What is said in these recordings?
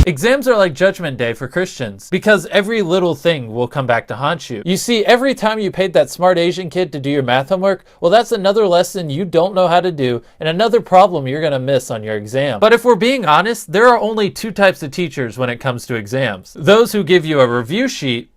Exams are like Judgment Day for Christians because every little thing will come back to haunt you. You see, every time you paid that smart Asian kid to do your math homework, well, that's another lesson you don't know how to do and another problem you're gonna miss on your exam. But if we're being honest, there are only two types of teachers when it comes to exams. Those who give you a review sheet,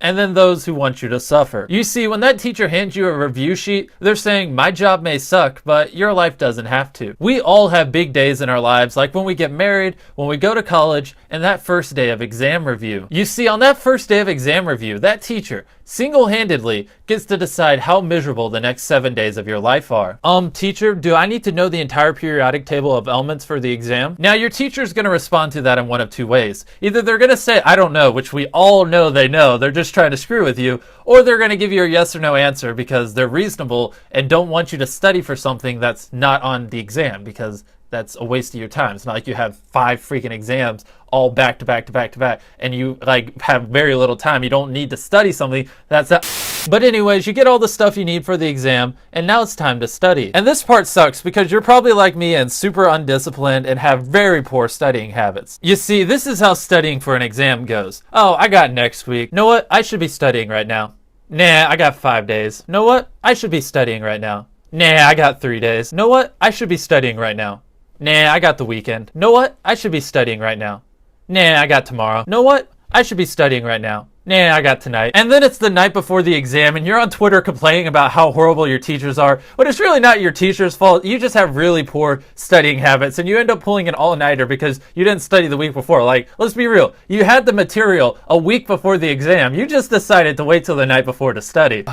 and then those who want you to suffer. You see, when that teacher hands you a review sheet, they're saying, my job may suck, but your life doesn't have to. We all have big days in our lives, like when we get married, when we go to college, and that first day of exam review. You see, on that first day of exam review, that teacher single-handedly gets to decide how miserable the next 7 days of your life are. Teacher, do I need to know the entire periodic table of elements for the exam? Now, your teacher's gonna respond to that in one of two ways. Either they're gonna say, I don't know, which we all know they know, they're just trying to screw with you, or they're gonna give you a yes or no answer because they're reasonable and don't want you to study for something that's not on the exam, because that's a waste of your time. It's not like you have 5 freaking exams all back to back to back to back and you like have very little time. You don't need to study something that's that. But anyways, you get all the stuff you need for the exam and now it's time to study. And this part sucks because you're probably like me and super undisciplined and have very poor studying habits. You see, this is how studying for an exam goes. Oh, I got next week. Know what? I should be studying right now. Nah, I got 5 days. Know what? I should be studying right now. Nah, I got 3 days. Know what? I should be studying right now. Nah, I got the weekend. Know what? I should be studying right now. Nah, I got tomorrow. Know what? I should be studying right now. Nah, I got tonight. And then it's the night before the exam and you're on Twitter complaining about how horrible your teachers are, but it's really not your teacher's fault. You just have really poor studying habits and you end up pulling an all-nighter because you didn't study the week before. Like, let's be real. You had the material a week before the exam. You just decided to wait till the night before to study.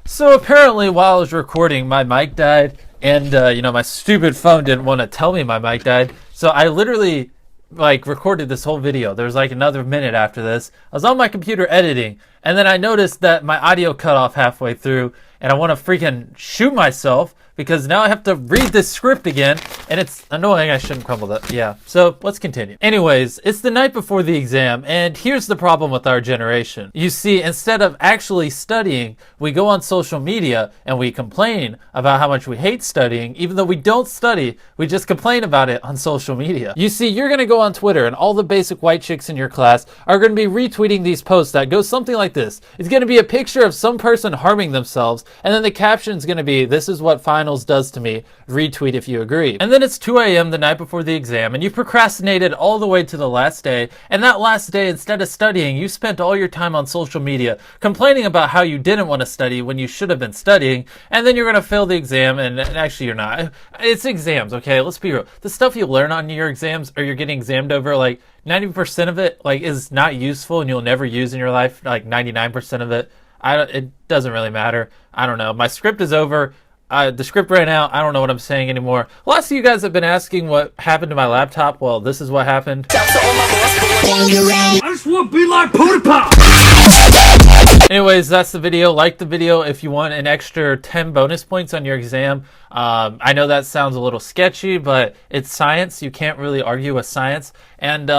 So apparently while I was recording, my mic died. And, my stupid phone didn't want to tell me my mic died. So I literally, recorded this whole video. There was, another minute after this. I was on my computer editing. And then I noticed that my audio cut off halfway through. And I want to freaking shoot myself because now I have to read this script again. And it's annoying. I shouldn't crumble that. Yeah. So let's continue. Anyways, it's the night before the exam. And here's the problem with our generation. You see, instead of actually studying, we go on social media and we complain about how much we hate studying. Even though we don't study, we just complain about it on social media. You see, you're going to go on Twitter and all the basic white chicks in your class are going to be retweeting these posts that go something like this. It's going to be a picture of some person harming themselves. And then the caption is going to be, this is what finals does to me. Retweet if you agree. And then it's 2 a.m. the night before the exam and you procrastinated all the way to the last day. And that last day, instead of studying, you spent all your time on social media complaining about how you didn't want to study when you should have been studying. And then you're going to fail the exam. And actually you're not. It's exams, okay? Let's be real. The stuff you learn on your exams or you're getting examined over, 90% of it is not useful and you'll never use in your life. 99% of it. It doesn't really matter. I don't know. My script is over. The script ran out. I don't know what I'm saying anymore. Lots of you guys have been asking what happened to my laptop. Well, this is what happened. I just want to be like PewDiePie. Anyways, that's the video. Like the video if you want an extra 10 bonus points on your exam. I know that sounds a little sketchy, but it's science. You can't really argue with science. And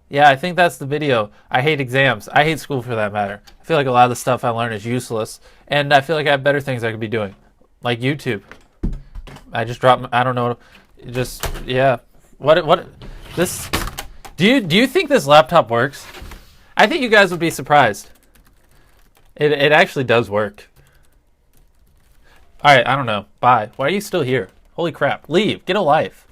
yeah, I think that's the video. I hate exams. I hate school for that matter. I feel like a lot of the stuff I learn is useless. And I feel like I have better things I could be doing. Like YouTube. I just dropped, I don't know, just, yeah. What, this, do you think this laptop works? I think you guys would be surprised. It actually does work. Alright, I don't know. Bye. Why are you still here? Holy crap. Leave. Get a life.